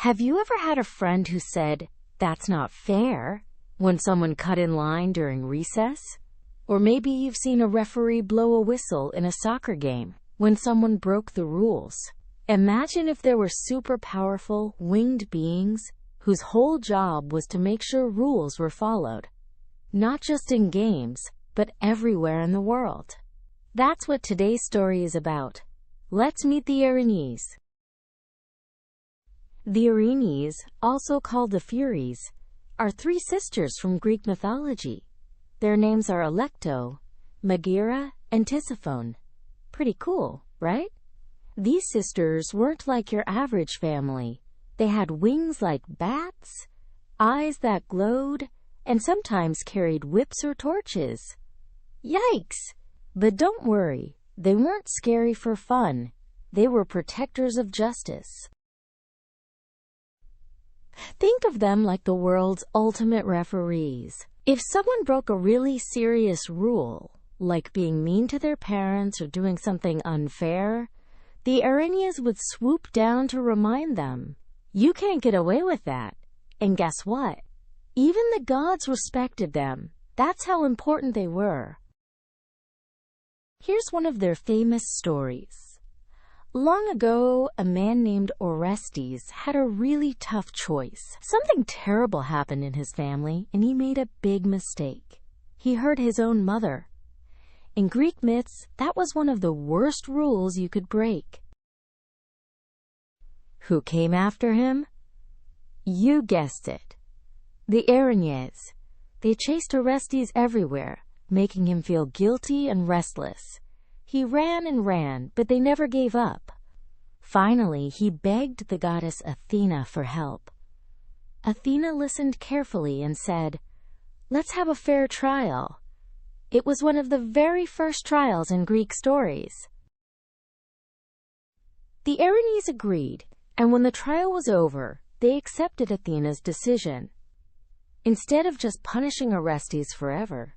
Have you ever had a friend who said, "That's not fair," when someone cut in line during recess? Or maybe you've seen a referee blow a whistle in a soccer game when someone broke the rules. Imagine if there were super powerful, winged beings whose whole job was to make sure rules were followed. Not just in games, but everywhere in the world. That's what today's story is about. Let's meet the Erinyes. The Erinyes, also called the Furies, are three sisters from Greek mythology. Their names are Alecto, Megaera, and Tisiphone. Pretty cool, right? These sisters weren't like your average family. They had wings like bats, eyes that glowed, and sometimes carried whips or torches. Yikes! But don't worry, they weren't scary for fun. They were protectors of justice. Think of them like the world's ultimate referees. If someone broke a really serious rule, like being mean to their parents or doing something unfair, the Erinyes would swoop down to remind them, "You can't get away with that." And guess what? Even the gods respected them. That's how important they were. Here's one of their famous stories. Long ago, a man named Orestes had a really tough choice. Something terrible happened in his family, and he made a big mistake. He hurt his own mother. In Greek myths, that was one of the worst rules you could break. Who came after him? You guessed it. The Erinyes. They chased Orestes everywhere, making him feel guilty and restless. He ran and ran, but they never gave up. Finally, he begged the goddess Athena for help. Athena listened carefully and said, "Let's have a fair trial." It was one of the very first trials in Greek stories. The Erinyes agreed, and when the trial was over, they accepted Athena's decision. Instead of just punishing Orestes forever,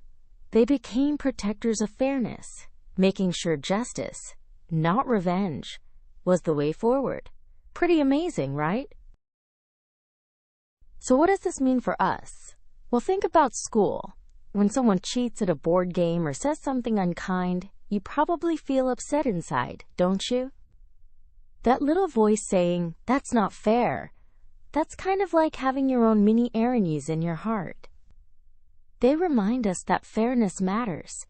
they became protectors of fairness, making sure justice, not revenge, was the way forward. Pretty amazing, right? So what does this mean for us? Well, think about school. When someone cheats at a board game or says something unkind, you probably feel upset inside, don't you? That little voice saying, "That's not fair," that's kind of like having your own mini Erinyes in your heart. They remind us that fairness matters,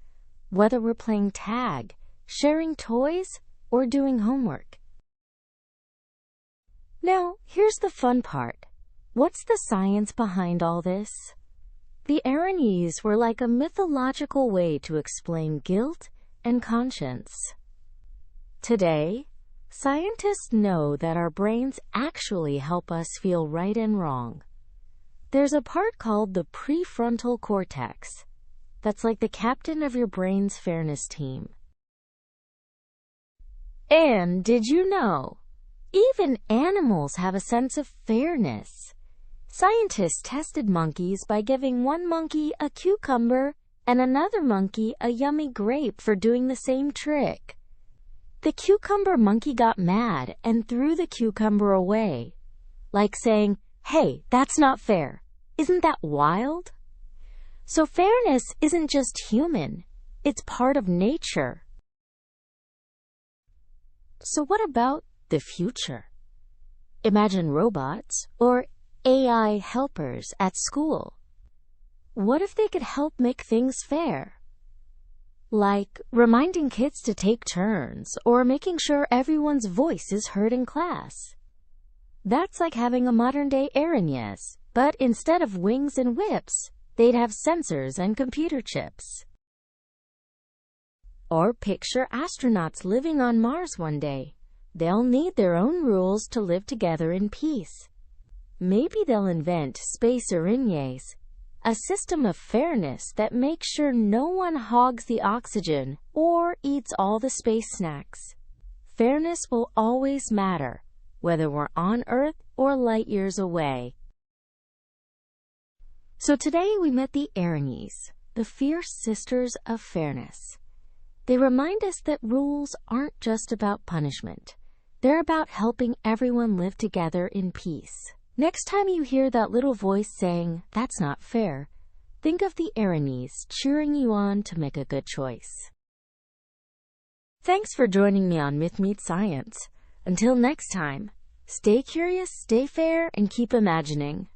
whether we're playing tag, sharing toys, or doing homework. Now, here's the fun part. What's the science behind all this? The Erinyes were like a mythological way to explain guilt and conscience. Today, scientists know that our brains actually help us feel right and wrong. There's a part called the prefrontal cortex that's like the captain of your brain's fairness team. And did you know? Even animals have a sense of fairness. Scientists tested monkeys by giving one monkey a cucumber and another monkey a yummy grape for doing the same trick. The cucumber monkey got mad and threw the cucumber away, like saying, "Hey, that's not fair. Isn't that wild?" So fairness isn't just human, it's part of nature. So what about the future? Imagine robots or AI helpers at school. What if they could help make things fair? Like reminding kids to take turns or making sure everyone's voice is heard in class. That's like having a modern-day Erinyes, but instead of wings and whips, they'd have sensors and computer chips. Or picture astronauts living on Mars one day. They'll need their own rules to live together in peace. Maybe they'll invent Space Erinyes, a system of fairness that makes sure no one hogs the oxygen or eats all the space snacks. Fairness will always matter, whether we're on Earth or light years away. So today we met the Erinyes, the fierce sisters of fairness. They remind us that rules aren't just about punishment. They're about helping everyone live together in peace. Next time you hear that little voice saying, "That's not fair," think of the Erinyes cheering you on to make a good choice. Thanks for joining me on Myth Meets Science. Until next time, stay curious, stay fair, and keep imagining.